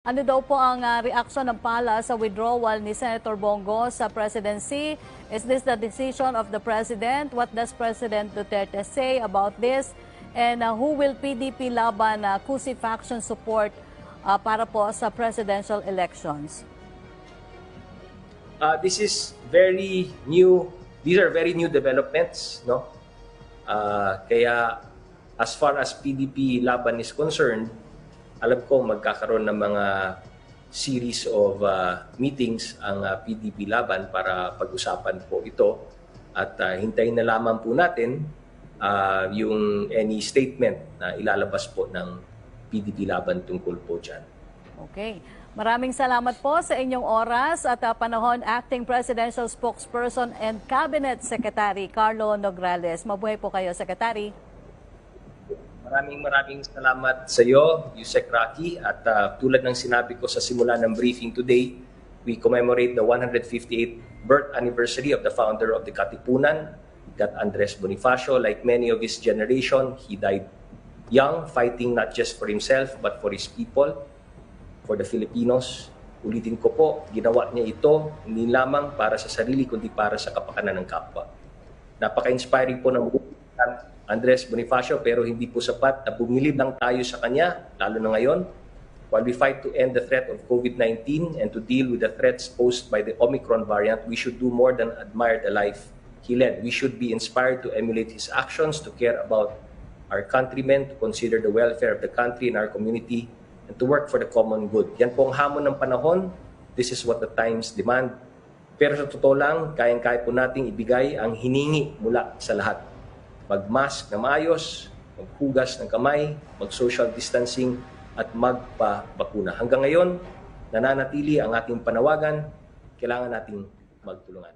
Ano daw po ang reaksyon ng pala sa withdrawal ni Senator Bongo sa presidency? Is this the decision of the President? What does President Duterte say about this? And who will PDP laban Cusi faction support para po sa presidential elections? This is very new. These are very new developments, no? Kaya as far as PDP laban is concerned, alam ko magkakaroon ng mga series of meetings ang PDP laban para pag-usapan po ito at hintayin na lamang po natin yung any statement na ilalabas po ng PDP laban tungkol po dyan. Okay. Maraming salamat po sa inyong oras at panahon, Acting Presidential Spokesperson and Cabinet Secretary Carlo Nograles. Mabuhay po kayo, Secretary. Maraming salamat sa iyo, Yusek Rocky. At tulad ng sinabi ko sa simula ng briefing today, we commemorate the 158th birth anniversary of the founder of the Katipunan, that Andres Bonifacio. Like many of his generation, he died young, fighting not just for himself but for his people, for the Filipinos. Ulitin ko po, ginawa niya ito hindi lamang para sa sarili kundi para sa kapakanan ng kapwa. Napaka-inspiring po ng Andres Bonifacio, pero hindi po sapat na bumilib lang tayo sa kanya, lalo na ngayon. While we fight to end the threat of COVID-19 and to deal with the threats posed by the Omicron variant, we should do more than admire the life he led. We should be inspired to emulate his actions, to care about our countrymen, to consider the welfare of the country and our community, and to work for the common good. Yan po ang hamon ng panahon. This is what the times demand. Pero sa totoo lang, kayang-kaya po nating ibigay ang hiningi mula sa lahat. Mag-mask na maayos, maghugas ng kamay, mag-social distancing, at magpabakuna. Hanggang ngayon, nananatili ang ating panawagan, kailangan nating magtulungan.